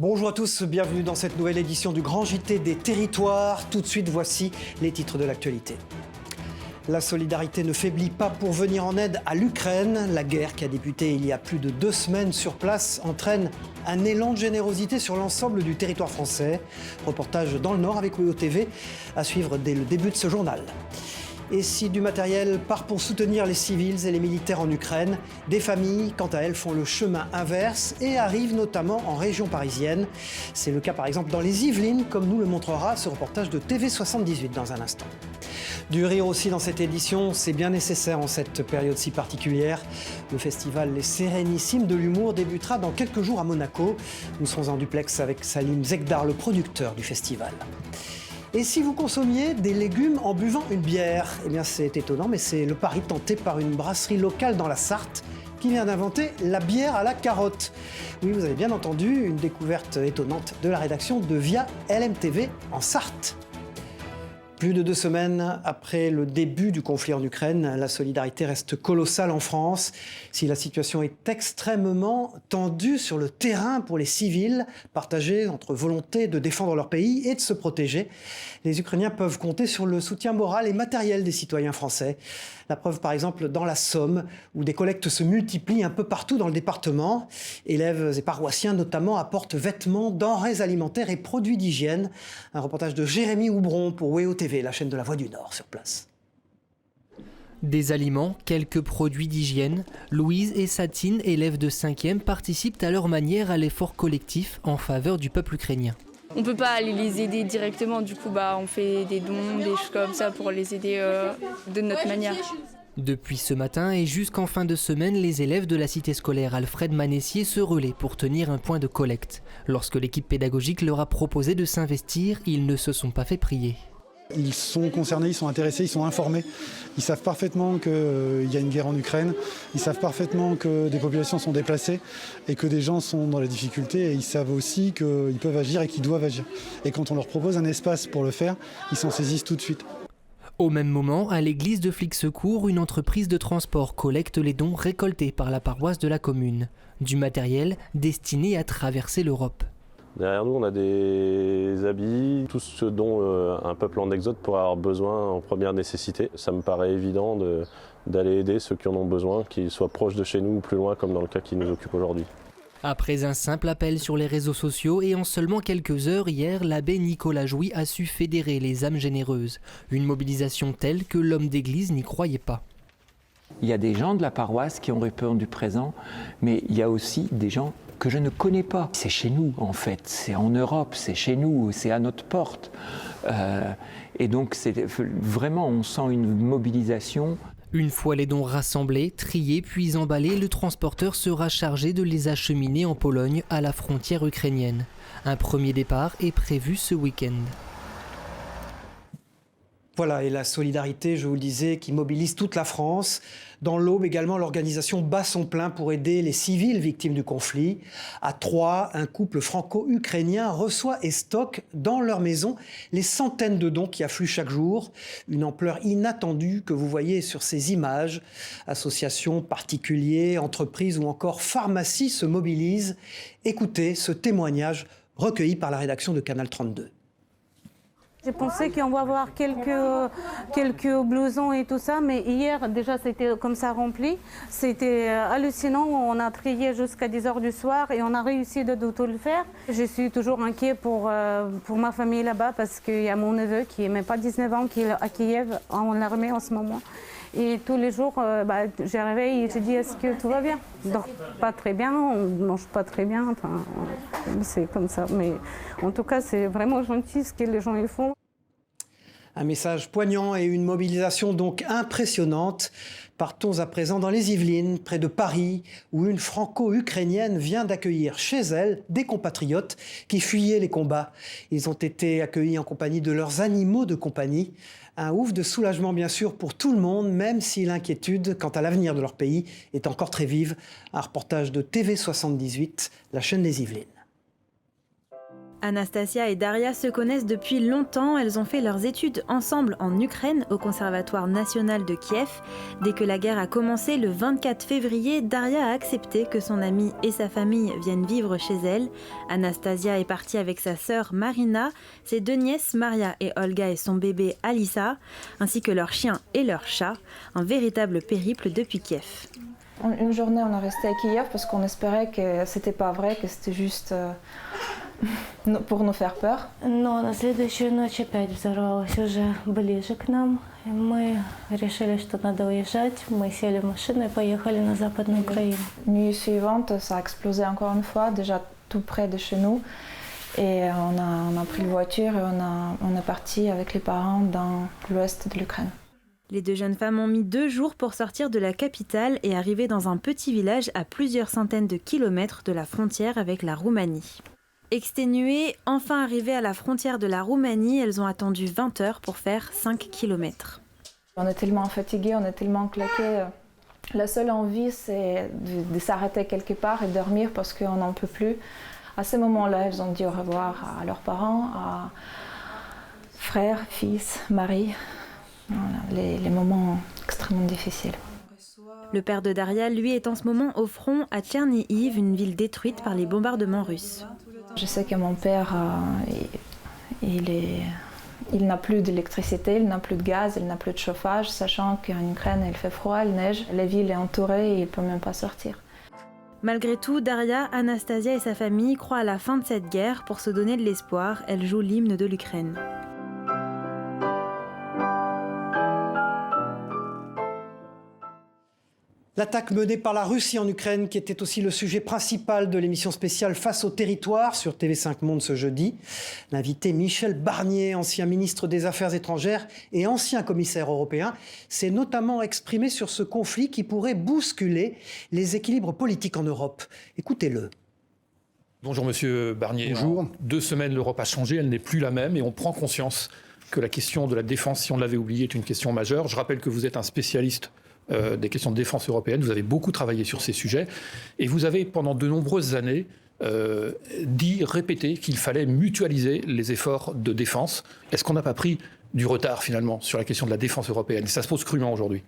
Bonjour à tous, bienvenue dans cette nouvelle édition du Grand JT des Territoires. Tout de suite, voici les titres de l'actualité. La solidarité ne faiblit pas pour venir en aide à l'Ukraine. La guerre qui a débuté il y a plus de 2 semaines sur place entraîne un élan de générosité sur l'ensemble du territoire français. Reportage dans le Nord avec WEO TV à suivre dès le début de ce journal. Et si du matériel part pour soutenir les civils et les militaires en Ukraine, des familles, quant à elles, font le chemin inverse et arrivent notamment en région parisienne. C'est le cas par exemple dans les Yvelines, comme nous le montrera ce reportage de TV78 dans un instant. Du rire aussi dans cette édition, c'est bien nécessaire en cette période si particulière. Le festival Les Sérénissimes de l'humour débutera dans quelques jours à Monaco. Nous serons en duplex avec Salim Zegdar, le producteur du festival. Et si vous consommiez des légumes en buvant une bière, eh bien c'est étonnant, mais c'est le pari tenté par une brasserie locale dans la Sarthe qui vient d'inventer la bière à la carotte. Oui, vous avez bien entendu, une découverte étonnante de la rédaction de Via LMTV en Sarthe. Plus de 2 semaines après le début du conflit en Ukraine, la solidarité reste colossale en France. Si la situation est extrêmement tendue sur le terrain pour les civils, partagés entre volonté de défendre leur pays et de se protéger, les Ukrainiens peuvent compter sur le soutien moral et matériel des citoyens français. La preuve, par exemple, dans la Somme, où des collectes se multiplient un peu partout dans le département. Élèves et paroissiens, notamment, apportent vêtements, denrées alimentaires et produits d'hygiène. Un reportage de Jérémy Houbron pour WEO TV, la chaîne de la Voix du Nord, sur place. Des aliments, quelques produits d'hygiène. Louise et Satine, élèves de 5e, participent à leur manière à l'effort collectif en faveur du peuple ukrainien. On ne peut pas aller les aider directement, du coup on fait des dons, des choses comme ça pour les aider de notre manière. Depuis ce matin et jusqu'en fin de semaine, les élèves de la cité scolaire Alfred Manessier se relaient pour tenir un point de collecte. Lorsque l'équipe pédagogique leur a proposé de s'investir, ils ne se sont pas fait prier. Ils sont concernés, ils sont intéressés, ils sont informés. Ils savent parfaitement qu'il y a une guerre en Ukraine. Ils savent parfaitement que des populations sont déplacées et que des gens sont dans la difficulté. Et ils savent aussi qu'ils peuvent agir et qu'ils doivent agir. Et quand on leur propose un espace pour le faire, ils s'en saisissent tout de suite. Au même moment, à l'église de Flixecourt, une entreprise de transport collecte les dons récoltés par la paroisse de la commune. Du matériel destiné à traverser l'Europe. Derrière nous, on a des habits, tout ce dont un peuple en exode pourra avoir besoin en première nécessité. Ça me paraît évident d'aller aider ceux qui en ont besoin, qu'ils soient proches de chez nous ou plus loin, comme dans le cas qui nous occupe aujourd'hui. Après un simple appel sur les réseaux sociaux et en seulement quelques heures hier, l'abbé Nicolas Jouy a su fédérer les âmes généreuses. Une mobilisation telle que l'homme d'église n'y croyait pas. Il y a des gens de la paroisse qui ont répondu présent, mais il y a aussi des gens que je ne connais pas. C'est chez nous en fait, c'est en Europe, c'est chez nous, c'est à notre porte. Et donc vraiment on sent une mobilisation. Une fois les dons rassemblés, triés puis emballés, le transporteur sera chargé de les acheminer en Pologne à la frontière ukrainienne. Un premier départ est prévu ce week-end. Voilà, et la solidarité, je vous le disais, qui mobilise toute la France. Dans l'Aube également, l'organisation bat son plein pour aider les civils victimes du conflit. À Troyes, un couple franco-ukrainien reçoit et stocke dans leur maison les centaines de dons qui affluent chaque jour. Une ampleur inattendue que vous voyez sur ces images. Associations, particuliers, entreprises ou encore pharmacies se mobilisent. Écoutez ce témoignage recueilli par la rédaction de Canal 32. J'ai pensé qu'on va avoir quelques blousons et tout ça, mais hier déjà c'était comme ça rempli. C'était hallucinant, on a trié jusqu'à 10h du soir et on a réussi de tout le faire. Je suis toujours inquiet pour ma famille là-bas parce qu'il y a mon neveu qui n'a même pas 19 ans qui est à Kiev en armée en ce moment. Et tous les jours, je réveille et je dis est-ce que tout va bien? On ne dort pas très bien, on ne mange pas très bien, enfin, c'est comme ça. Mais en tout cas, c'est vraiment gentil ce que les gens y font. Un message poignant et une mobilisation donc impressionnante. Partons à présent dans les Yvelines, près de Paris, où une franco-ukrainienne vient d'accueillir chez elle des compatriotes qui fuyaient les combats. Ils ont été accueillis en compagnie de leurs animaux de compagnie. Un ouf de soulagement bien sûr pour tout le monde, même si l'inquiétude quant à l'avenir de leur pays est encore très vive. Un reportage de TV78, la chaîne des Yvelines. Anastasia et Daria se connaissent depuis longtemps, elles ont fait leurs études ensemble en Ukraine au Conservatoire national de Kiev. Dès que la guerre a commencé le 24 février, Daria a accepté que son amie et sa famille viennent vivre chez elle. Anastasia est partie avec sa sœur Marina, ses 2 nièces Maria et Olga et son bébé Alissa, ainsi que leur chien et leur chat. Un véritable périple depuis Kiev. Une journée, on est resté à Kiev parce qu'on espérait que c'était pas vrai, que c'était juste pour nous faire peur. Но на следующую ночь опять взорвалось уже ближе к нам. И мы решили, что надо уезжать. Мы сели в машину и поехали на Западную Украину. Nuit suivante, ça a explosé encore une fois, déjà tout près de chez nous. Et on a pris la voiture et on est parti avec les parents dans l'ouest de l'Ukraine. Les 2 jeunes femmes ont mis 2 jours pour sortir de la capitale et arriver dans un petit village à plusieurs centaines de kilomètres de la frontière avec la Roumanie. Exténuées, enfin arrivées à la frontière de la Roumanie, elles ont attendu 20 heures pour faire 5 kilomètres. On est tellement fatigués, on est tellement claqués. La seule envie, c'est de s'arrêter quelque part et dormir parce qu'on n'en peut plus. À ce moment-là, elles ont dit au revoir à leurs parents, à frères, fils, mari. Voilà, les moments extrêmement difficiles. Le père de Daria, lui, est en ce moment au front à Tchernihiv, une ville détruite par les bombardements russes. Je sais que mon père, il n'a plus d'électricité, il n'a plus de gaz, il n'a plus de chauffage, sachant qu'en Ukraine, il fait froid, il neige, la ville est entourée et il ne peut même pas sortir. Malgré tout, Daria, Anastasia et sa famille croient à la fin de cette guerre. Pour se donner de l'espoir, elle joue l'hymne de l'Ukraine. L'attaque menée par la Russie en Ukraine, qui était aussi le sujet principal de l'émission spéciale Face au territoire sur TV5 Monde ce jeudi. L'invité Michel Barnier, ancien ministre des Affaires étrangères et ancien commissaire européen, s'est notamment exprimé sur ce conflit qui pourrait bousculer les équilibres politiques en Europe. Écoutez-le. Bonjour Monsieur Barnier. Bonjour. En 2 semaines, l'Europe a changé, elle n'est plus la même et on prend conscience que la question de la défense, si on l'avait oublié, est une question majeure. Je rappelle que vous êtes un spécialiste des questions de défense européenne. Vous avez beaucoup travaillé sur ces sujets et vous avez, pendant de nombreuses années, répété qu'il fallait mutualiser les efforts de défense. Est-ce qu'on n'a pas pris du retard, finalement, sur la question de la défense européenne? Et ça se pose crûment aujourd'hui.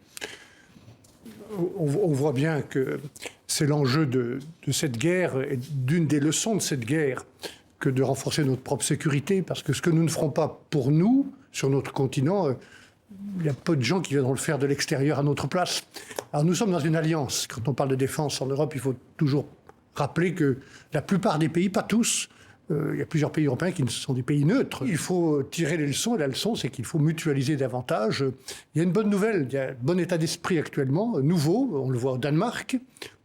On voit bien que c'est l'enjeu de cette guerre et d'une des leçons de cette guerre que de renforcer notre propre sécurité, parce que ce que nous ne ferons pas pour nous, sur notre continent, il y a peu de gens qui viendront le faire de l'extérieur à notre place. Alors nous sommes dans une alliance. Quand on parle de défense en Europe, il faut toujours rappeler que la plupart des pays, pas tous, il y a plusieurs pays européens qui sont des pays neutres. Il faut tirer les leçons, et la leçon, c'est qu'il faut mutualiser davantage. Il y a une bonne nouvelle, il y a un bon état d'esprit actuellement, nouveau. On le voit au Danemark,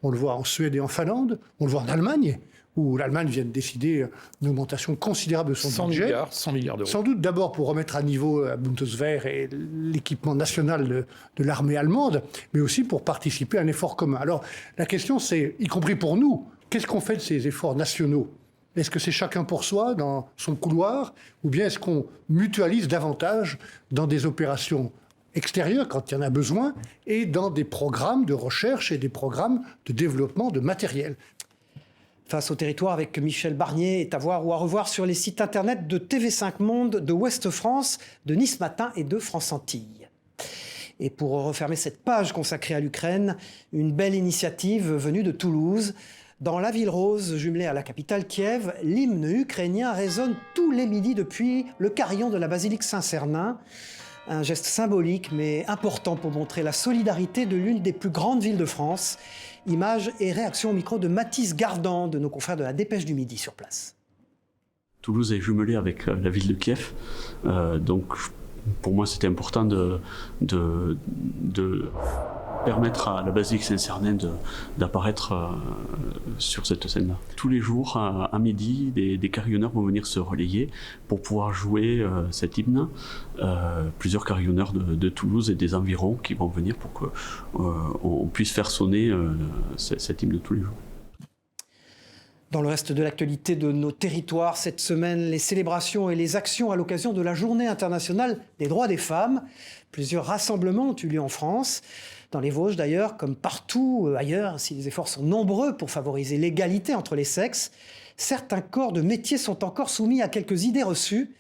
on le voit en Suède et en Finlande, on le voit en Allemagne, où l'Allemagne vient de décider une augmentation considérable de son budget. 100 milliards d'euros. Sans doute d'abord pour remettre à niveau la Bundeswehr et l'équipement national de l'armée allemande, mais aussi pour participer à un effort commun. Alors la question c'est, y compris pour nous, qu'est-ce qu'on fait de ces efforts nationaux ? Est-ce que c'est chacun pour soi dans son couloir, ou bien est-ce qu'on mutualise davantage dans des opérations extérieures quand il y en a besoin, et dans des programmes de recherche et des programmes de développement de matériel ? Face au territoire avec Michel Barnier est à voir ou à revoir sur les sites internet de TV5 Monde, de Ouest France, de Nice Matin et de France Antilles. Et pour refermer cette page consacrée à l'Ukraine, une belle initiative venue de Toulouse. Dans la ville rose, jumelée à la capitale Kiev, l'hymne ukrainien résonne tous les midis depuis le carillon de la basilique Saint-Cernin. Un geste symbolique mais important pour montrer la solidarité de l'une des plus grandes villes de France. Images et réactions au micro de Mathis Gardan, de nos confrères de la Dépêche du Midi sur place. Toulouse est jumelée avec la ville de Kiev, donc pour moi c'était important de permettre à la basilique Saint-Cernin d'apparaître sur cette scène-là. Tous les jours, à midi, des carillonneurs vont venir se relayer pour pouvoir jouer cet hymne. Plusieurs carillonneurs de Toulouse et des environs qui vont venir pour qu'on puisse faire sonner cet hymne tous les jours. Dans le reste de l'actualité de nos territoires, cette semaine, les célébrations et les actions à l'occasion de la Journée internationale des droits des femmes. Plusieurs rassemblements ont eu lieu en France, dans les Vosges d'ailleurs, comme partout ailleurs, si les efforts sont nombreux pour favoriser l'égalité entre les sexes. certains corps de métier sont encore soumis à quelques idées reçues.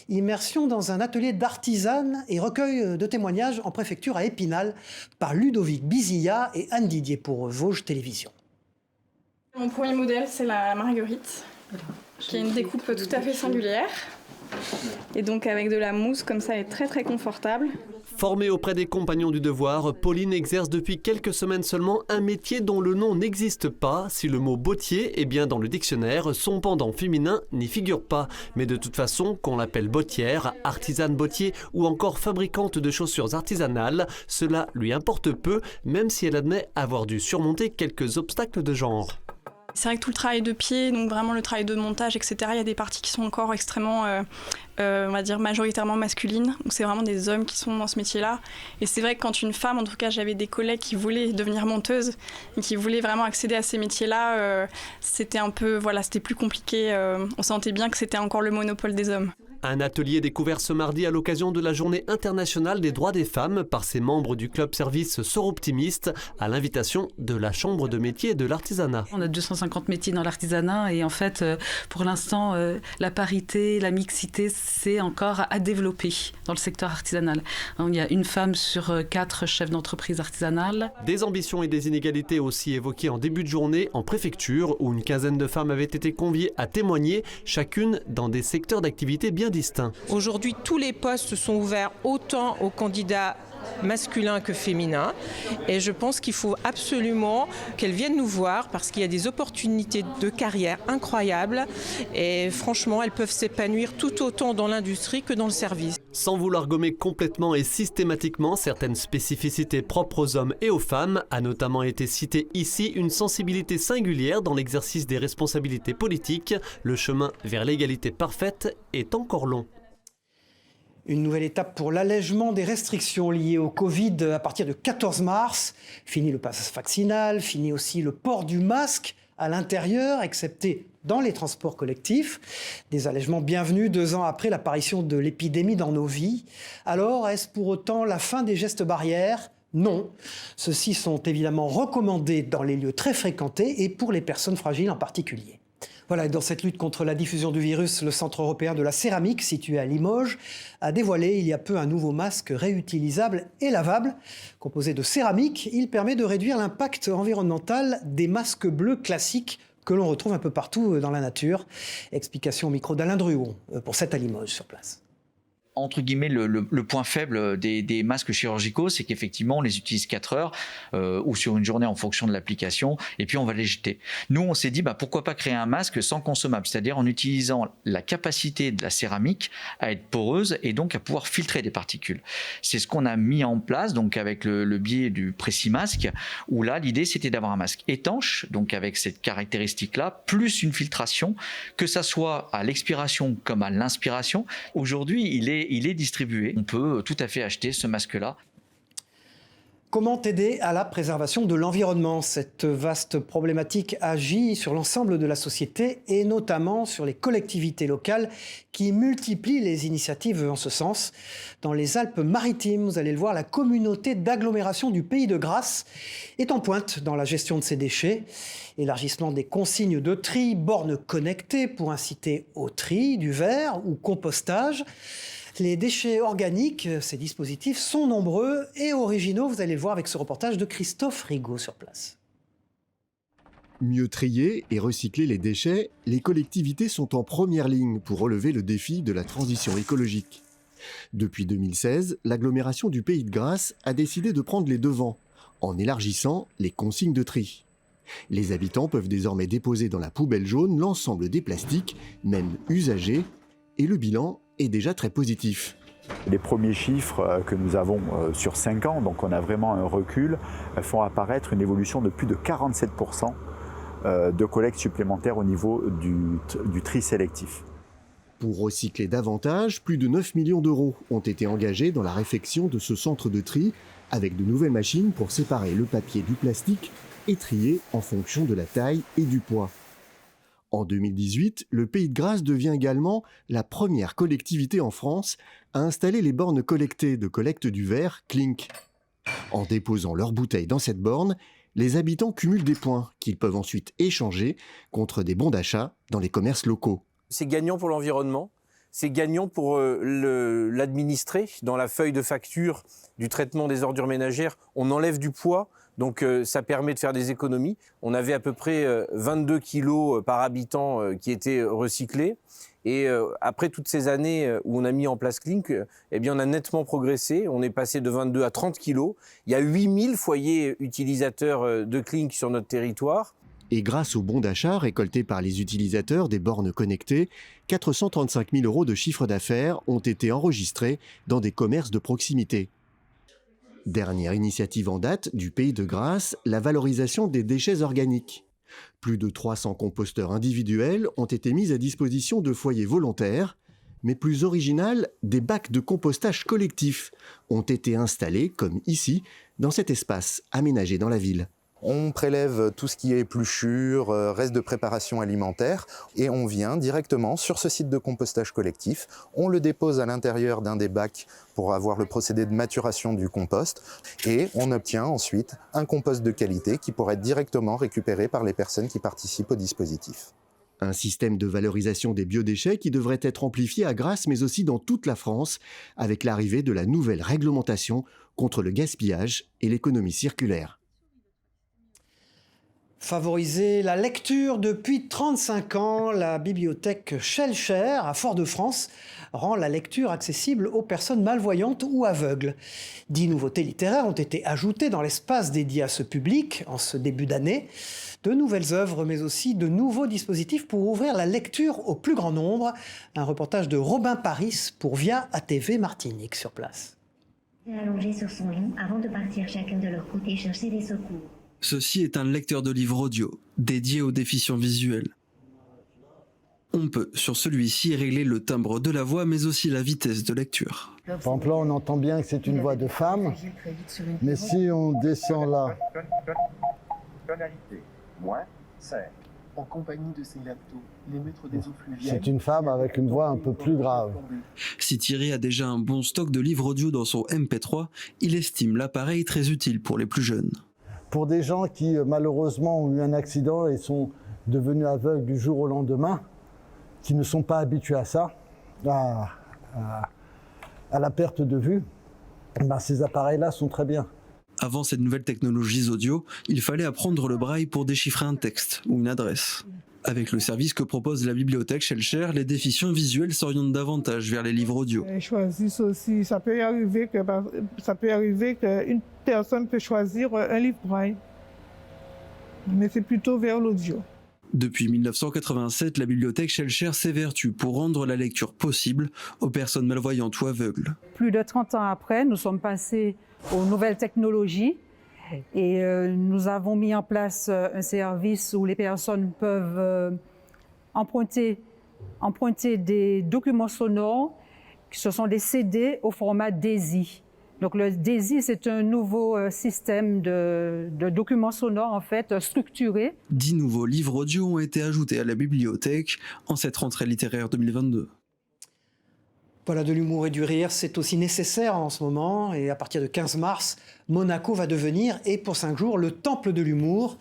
Immersion dans un atelier d'artisanes et recueil de témoignages en préfecture à Épinal par Ludovic Bizilla et Anne Didier pour Vosges Télévisions. Mon premier modèle, c'est la marguerite, qui a une découpe tout à fait singulière. Et donc avec de la mousse, comme ça, elle est très très confortable. Formée auprès des compagnons du devoir, Pauline exerce depuis quelques semaines seulement un métier dont le nom n'existe pas. Si le mot bottier est bien dans le dictionnaire, son pendant féminin n'y figure pas. Mais de toute façon, qu'on l'appelle bottière, artisane bottier ou encore fabricante de chaussures artisanales, cela lui importe peu, même si elle admet avoir dû surmonter quelques obstacles de genre. C'est vrai que tout le travail de pied, donc vraiment le travail de montage, etc., il y a des parties qui sont encore extrêmement, on va dire, majoritairement masculines. Donc c'est vraiment des hommes qui sont dans ce métier-là. Et c'est vrai que quand une femme, en tout cas j'avais des collègues qui voulaient devenir monteuses et qui voulaient vraiment accéder à ces métiers-là, c'était un peu, voilà, c'était plus compliqué. On sentait bien que c'était encore le monopole des hommes. Un atelier découvert ce mardi à l'occasion de la Journée internationale des droits des femmes par ses membres du club service Soroptimiste à l'invitation de la Chambre de métier et de l'artisanat. On a 250 métiers dans l'artisanat et en fait, pour l'instant, la parité, la mixité, c'est encore à développer dans le secteur artisanal. Il y a une femme sur 4 chefs d'entreprise artisanale. Des ambitions et des inégalités aussi évoquées en début de journée en préfecture où une quinzaine de femmes avaient été conviées à témoigner, chacune dans des secteurs d'activité bien distincts. Aujourd'hui, tous les postes sont ouverts autant aux candidats masculins que féminins et je pense qu'il faut absolument qu'elles viennent nous voir parce qu'il y a des opportunités de carrière incroyables et franchement, elles peuvent s'épanouir tout autant dans l'industrie que dans le service. Sans vouloir gommer complètement et systématiquement certaines spécificités propres aux hommes et aux femmes, a notamment été citée ici une sensibilité singulière dans l'exercice des responsabilités politiques. Le chemin vers l'égalité parfaite est encore long. Une nouvelle étape pour l'allègement des restrictions liées au Covid à partir de 14 mars. Fini le pass vaccinal, fini aussi le port du masque à l'intérieur, excepté dans les transports collectifs. Des allègements bienvenus 2 ans après l'apparition de l'épidémie dans nos vies. Alors, est-ce pour autant la fin des gestes barrières ? Non. Ceux-ci sont évidemment recommandés dans les lieux très fréquentés et pour les personnes fragiles en particulier. Voilà, et dans cette lutte contre la diffusion du virus, le Centre européen de la céramique, situé à Limoges, a dévoilé il y a peu un nouveau masque réutilisable et lavable. Composé de céramique, il permet de réduire l'impact environnemental des masques bleus classiques que l'on retrouve un peu partout dans la nature. Explication au micro d'Alain Druon pour 7 à Limoges sur place. Entre guillemets, le point faible des masques chirurgicaux, c'est qu'effectivement, on les utilise 4 heures ou sur une journée en fonction de l'application, et puis on va les jeter. Nous, on s'est dit, pourquoi pas créer un masque sans consommable, c'est-à-dire en utilisant la capacité de la céramique à être poreuse et donc à pouvoir filtrer des particules. C'est ce qu'on a mis en place, donc avec le biais du Précimasque, où là, l'idée, c'était d'avoir un masque étanche, donc avec cette caractéristique-là, plus une filtration, que ça soit à l'expiration comme à l'inspiration. Aujourd'hui, il est distribué. On peut tout à fait acheter ce masque-là. Comment aider à la préservation de l'environnement ? Cette vaste problématique agit sur l'ensemble de la société et notamment sur les collectivités locales qui multiplient les initiatives en ce sens. Dans les Alpes-Maritimes, vous allez le voir, la communauté d'agglomération du Pays de Grasse est en pointe dans la gestion de ces déchets. Élargissement des consignes de tri, bornes connectées pour inciter au tri du verre ou compostage. Les déchets organiques, ces dispositifs sont nombreux et originaux. Vous allez le voir avec ce reportage de Christophe Rigaud sur place. Mieux trier et recycler les déchets, les collectivités sont en première ligne pour relever le défi de la transition écologique. Depuis 2016, l'agglomération du Pays de Grasse a décidé de prendre les devants en élargissant les consignes de tri. Les habitants peuvent désormais déposer dans la poubelle jaune l'ensemble des plastiques, même usagés, et le bilan est déjà très positif. Les premiers chiffres que nous avons sur 5 ans, donc on a vraiment un recul, font apparaître une évolution de plus de 47% de collecte supplémentaire au niveau du tri sélectif. Pour recycler davantage, plus de 9 millions d'euros ont été engagés dans la réfection de ce centre de tri, avec de nouvelles machines pour séparer le papier du plastique et trier en fonction de la taille et du poids. En 2018, le Pays de Grasse devient également la première collectivité en France à installer les bornes connectées de collecte du verre Clink. En déposant leurs bouteilles dans cette borne, Les habitants cumulent des points qu'ils peuvent ensuite échanger contre des bons d'achat dans les commerces locaux. C'est gagnant pour l'environnement, c'est gagnant pour l'administré. Dans la feuille de facture du traitement des ordures ménagères, on enlève du poids, donc ça permet de faire des économies. On avait à peu près 22 kilos par habitant qui étaient recyclés. Et après toutes ces années où on a mis en place Clink, eh bien on a nettement progressé. On est passé de 22 à 30 kilos. Il y a 8000 foyers utilisateurs de Clink sur notre territoire. Et grâce aux bons d'achat récoltés par les utilisateurs des bornes connectées, 435 000 € de chiffre d'affaires ont été enregistrés dans des commerces de proximité. Dernière initiative en date du Pays de Grasse, la valorisation des déchets organiques. Plus de 300 composteurs individuels ont été mis à disposition de foyers volontaires, mais plus original, des bacs de compostage collectifs ont été installés, comme ici, dans cet espace aménagé dans la ville. On prélève tout ce qui est épluchures, restes de préparation alimentaire et on vient directement sur ce site de compostage collectif. On le dépose à l'intérieur d'un des bacs pour avoir le procédé de maturation du compost et on obtient ensuite un compost de qualité qui pourra être directement récupéré par les personnes qui participent au dispositif. Un système de valorisation des biodéchets qui devrait être amplifié à Grasse mais aussi dans toute la France avec l'arrivée de la nouvelle réglementation contre le gaspillage et l'économie circulaire. Favoriser la lecture depuis 35 ans, la bibliothèque Schellcher à Fort-de-France rend la lecture accessible aux personnes malvoyantes ou aveugles. 10 nouveautés littéraires ont été ajoutées dans l'espace dédié à ce public en ce début d'année. De nouvelles œuvres, mais aussi de nouveaux dispositifs pour ouvrir la lecture au plus grand nombre. Un reportage de Robin Paris pour Via ATV Martinique sur place. Allongés sur son lit avant de partir chacun de leur côté chercher des secours. Ceci est un lecteur de livres audio, dédié aux déficients visuels. On peut, sur celui-ci, régler le timbre de la voix, mais aussi la vitesse de lecture. Par exemple, là, on entend bien que c'est une voix de femme, mais si on descend là... Tonalité, -5. En compagnie de ses laptos, les maîtres des eaux fluviales... C'est une femme avec une voix un peu plus grave. Si Thierry a déjà un bon stock de livres audio dans son MP3, il estime l'appareil très utile pour les plus jeunes. Pour des gens qui, malheureusement, ont eu un accident et sont devenus aveugles du jour au lendemain, qui ne sont pas habitués à ça, à la perte de vue, ben ces appareils-là sont très bien. Avant ces nouvelles technologies audio, il fallait apprendre le braille pour déchiffrer un texte ou une adresse. Avec le service que propose la bibliothèque Schellcher, les déficients visuels s'orientent davantage vers les livres audio. Ils choisissent aussi, ça peut arriver qu'une personne peut choisir un livre braille, mais c'est plutôt vers l'audio. Depuis 1987, la bibliothèque Schellcher s'évertue pour rendre la lecture possible aux personnes malvoyantes ou aveugles. Plus de 30 ans après, nous sommes passés aux nouvelles technologies et nous avons mis en place un service où les personnes peuvent emprunter des documents sonores, ce sont des CD au format DAISY. Donc le DAISY, c'est un nouveau système de documents sonores en fait structurés. 10 nouveaux livres audio ont été ajoutés à la bibliothèque en cette rentrée littéraire 2022. Voilà, de l'humour et du rire, c'est aussi nécessaire en ce moment. Et à partir de 15 mars, Monaco va devenir, et pour 5 jours, le temple de l'humour.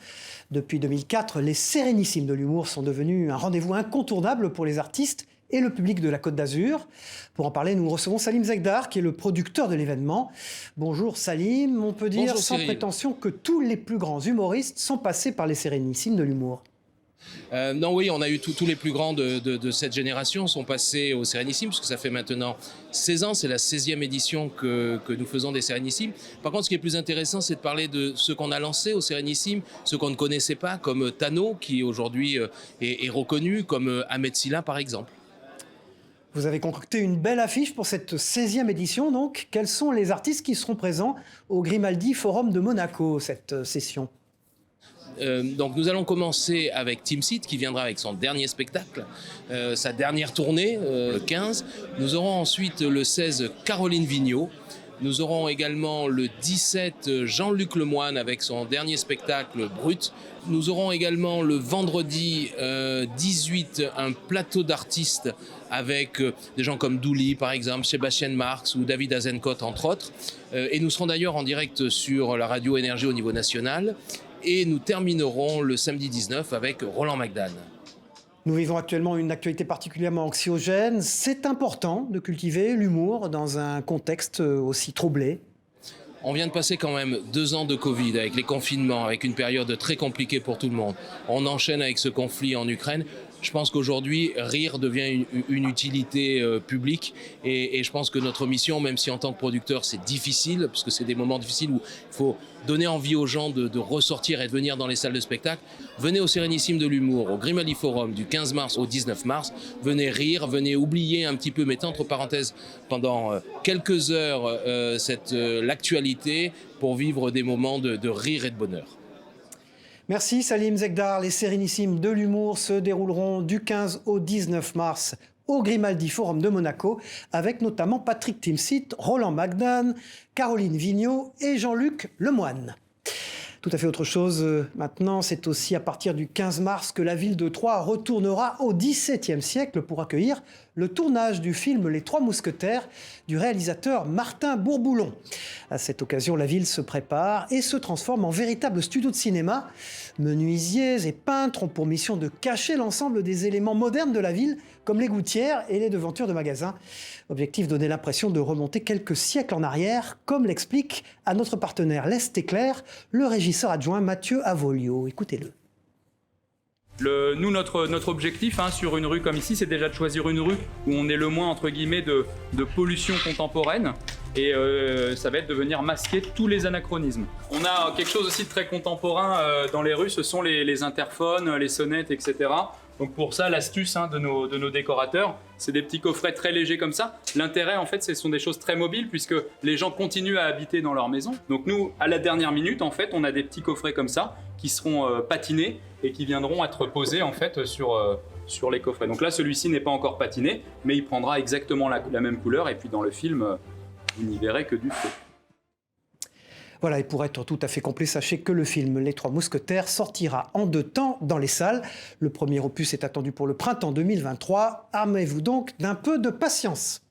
Depuis 2004, les Sérénissimes de l'humour sont devenus un rendez-vous incontournable pour les artistes et le public de la Côte d'Azur. Pour en parler, nous recevons Salim Zegdar, qui est le producteur de l'événement. Bonjour Salim, on peut dire sans prétention que tous les plus grands humoristes sont passés par les Sérénissimes de l'humour. Non, oui, on a eu tous les plus grands de cette génération sont passés au Sérénissime, parce que ça fait maintenant 16 ans, c'est la 16e édition que nous faisons des Sérénissimes. Par contre, ce qui est plus intéressant, c'est de parler de ceux qu'on a lancés au Sérénissime, ceux qu'on ne connaissait pas, comme Tano, qui aujourd'hui est reconnu, comme Ahmed Silla, par exemple. Vous avez concocté une belle affiche pour cette 16e édition, donc. Quels sont les artistes qui seront présents au Grimaldi Forum de Monaco, cette session ? Donc nous allons commencer avec Team Seat qui viendra avec son dernier spectacle, sa dernière tournée, le 15. Nous aurons ensuite le 16 Caroline Vigneault. Nous aurons également le 17 Jean-Luc Lemoine avec son dernier spectacle Brut. Nous aurons également le vendredi 18 un plateau d'artistes avec des gens comme Douli par exemple, Sébastien Marx ou David Azencott entre autres. Et nous serons d'ailleurs en direct sur la radio Énergie au niveau national. et nous terminerons le samedi 19 avec Roland McDan. Nous vivons actuellement une actualité particulièrement anxiogène. C'est important de cultiver l'humour dans un contexte aussi troublé. On vient de passer quand même 2 ans de Covid avec les confinements, avec une période très compliquée pour tout le monde. On enchaîne avec ce conflit en Ukraine. Je pense qu'aujourd'hui, rire devient une utilité publique et je pense que notre mission, même si en tant que producteur c'est difficile, puisque c'est des moments difficiles où il faut donner envie aux gens de ressortir et de venir dans les salles de spectacle, venez au Sérénissime de l'humour, au Grimaldi Forum du 15 mars au 19 mars, venez rire, venez oublier un petit peu, mettez entre parenthèses pendant quelques heures l'actualité pour vivre des moments de rire et de bonheur. Merci Salim Zegdar. Les Sérénissimes de l'humour se dérouleront du 15 au 19 mars au Grimaldi Forum de Monaco, avec notamment Patrick Timsit, Roland McDan, Caroline Vigneault et Jean-Luc Lemoine. Tout à fait autre chose maintenant, c'est aussi à partir du 15 mars que la ville de Troyes retournera au XVIIe siècle pour accueillir le tournage du film Les Trois Mousquetaires du réalisateur Martin Bourboulon. À cette occasion, la ville se prépare et se transforme en véritable studio de cinéma. Menuisiers et peintres ont pour mission de cacher l'ensemble des éléments modernes de la ville, comme les gouttières et les devantures de magasins. Objectif, donner l'impression de remonter quelques siècles en arrière, comme l'explique à notre partenaire l'Est Éclair, le régisseur adjoint Mathieu Avolio. Écoutez-le. Nous, notre objectif sur une rue comme ici, c'est déjà de choisir une rue où on est le moins, entre guillemets, de pollution contemporaine. Et ça va être de venir masquer tous les anachronismes. On a quelque chose aussi de très contemporain dans les rues, ce sont les interphones, les sonnettes, etc. Donc pour ça, l'astuce de nos décorateurs, c'est des petits coffrets très légers comme ça. L'intérêt, en fait, ce sont des choses très mobiles puisque les gens continuent à habiter dans leur maison. Donc nous, à la dernière minute, en fait, on a des petits coffrets comme ça qui seront patinés et qui viendront être posés en fait sur les coffrets. Donc là, celui-ci n'est pas encore patiné, mais il prendra exactement la même couleur. Et puis dans le film, vous n'y verrez que du feu. Voilà, et pour être tout à fait complet, sachez que le film Les Trois Mousquetaires sortira en 2 temps dans les salles. Le premier opus est attendu pour le printemps 2023. Armez-vous donc d'un peu de patience.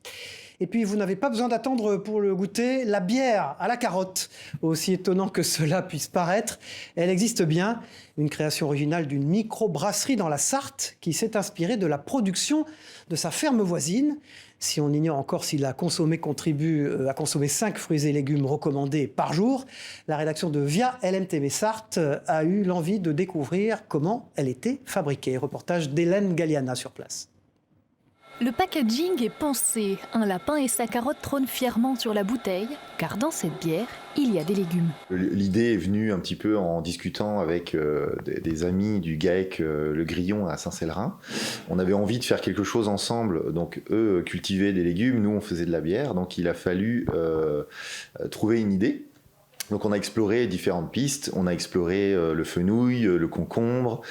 Et puis, vous n'avez pas besoin d'attendre pour le goûter la bière à la carotte. Aussi étonnant que cela puisse paraître, elle existe bien. Une création originale d'une micro-brasserie dans la Sarthe qui s'est inspirée de la production de sa ferme voisine. Si on ignore encore si la consommée contribue à consommer 5 fruits et légumes recommandés par jour, la rédaction de Via LMTV Sarthe a eu l'envie de découvrir comment elle était fabriquée. Reportage d'Hélène Galliana sur place. Le packaging est pensé. Un lapin et sa carotte trônent fièrement sur la bouteille, car dans cette bière, il y a des légumes. L'idée est venue un petit peu en discutant avec des amis du GAEC Le Grillon à Saint-Célerin. On avait envie de faire quelque chose ensemble, donc eux cultivaient des légumes, nous on faisait de la bière, donc il a fallu trouver une idée. Donc on a exploré différentes pistes, on a exploré le fenouil, le concombre,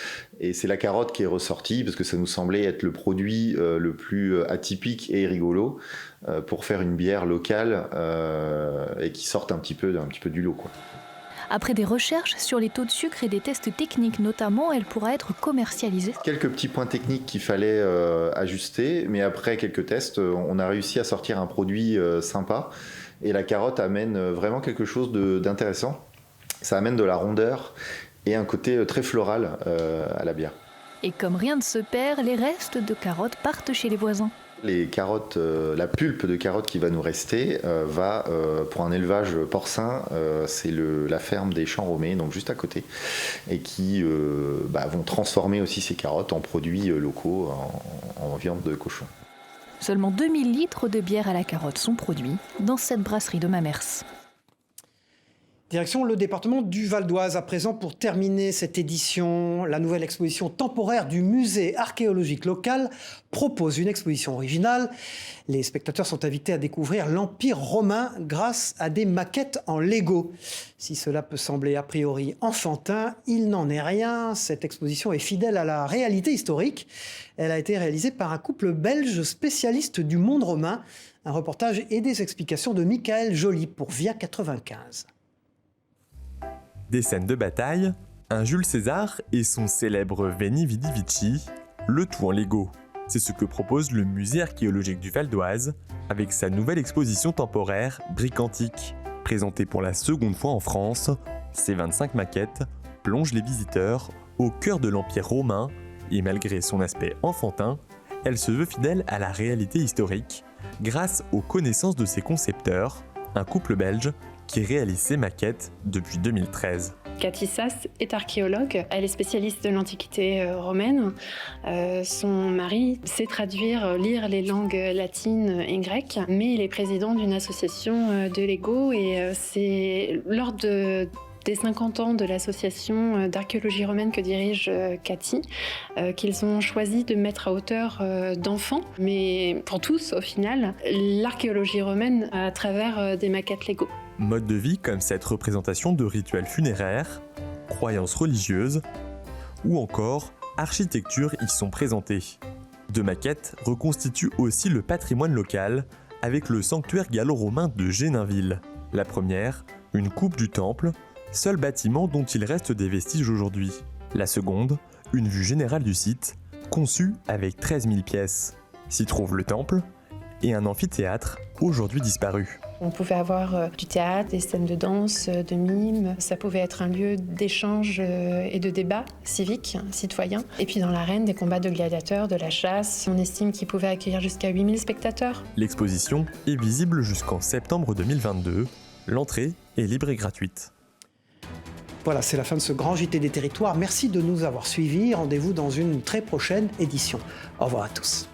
et c'est la carotte qui est ressortie parce que ça nous semblait être le produit le plus atypique et rigolo pour faire une bière locale et qui sorte un petit peu du lot, quoi. Après des recherches sur les taux de sucre et des tests techniques notamment, elle pourra être commercialisée. Quelques petits points techniques qu'il fallait ajuster, mais après quelques tests, on a réussi à sortir un produit sympa. Et la carotte amène vraiment quelque chose d'intéressant. Ça amène de la rondeur et un côté très floral à la bière. Et comme rien ne se perd, les restes de carottes partent chez les voisins. Les carottes, la pulpe de carotte qui va nous rester va pour un élevage porcin, c'est la ferme des Champs Romés, donc juste à côté, et qui vont transformer aussi ces carottes en produits locaux, en viande de cochon. Seulement 2000 litres de bière à la carotte sont produits dans cette brasserie de Mamers. Direction le département du Val d'Oise à présent pour terminer cette édition. La nouvelle exposition temporaire du musée archéologique local propose une exposition originale. Les spectateurs sont invités à découvrir l'Empire romain grâce à des maquettes en Lego. Si cela peut sembler a priori enfantin, il n'en est rien. Cette exposition est fidèle à la réalité historique. Elle a été réalisée par un couple belge spécialiste du monde romain. Un reportage et des explications de Michael Joly pour Via 95. Des scènes de bataille, un Jules César et son célèbre Veni Vidi Vici, le tout en Lego. C'est ce que propose le musée archéologique du Val d'Oise avec sa nouvelle exposition temporaire Briques Antiques. Présentée pour la seconde fois en France, ces 25 maquettes plonge les visiteurs au cœur de l'Empire romain et malgré son aspect enfantin, elle se veut fidèle à la réalité historique grâce aux connaissances de ses concepteurs, un couple belge qui réalise ses maquettes depuis 2013. Cathy Sass est archéologue, elle est spécialiste de l'Antiquité romaine. Son mari sait traduire, lire les langues latines et grecques, mais il est président d'une association de Lego et c'est lors des 50 ans de l'association d'archéologie romaine que dirige Cathy, qu'ils ont choisi de mettre à hauteur d'enfants, mais pour tous au final, l'archéologie romaine à travers des maquettes Lego. Mode de vie comme cette représentation de rituels funéraires, croyances religieuses ou encore architecture y sont présentées. Deux maquettes reconstituent aussi le patrimoine local avec le sanctuaire gallo-romain de Géninville. La première, une coupe du temple, seul bâtiment dont il reste des vestiges aujourd'hui. La seconde, une vue générale du site, conçue avec 13 000 pièces. S'y trouve le temple et un amphithéâtre, aujourd'hui disparu. On pouvait avoir du théâtre, des scènes de danse, de mime. Ça pouvait être un lieu d'échange et de débat civique, citoyen. Et puis dans l'arène, des combats de gladiateurs, de la chasse. On estime qu'il pouvait accueillir jusqu'à 8000 spectateurs. L'exposition est visible jusqu'en septembre 2022. L'entrée est libre et gratuite. Voilà, c'est la fin de ce grand JT des territoires. Merci de nous avoir suivis. Rendez-vous dans une très prochaine édition. Au revoir à tous.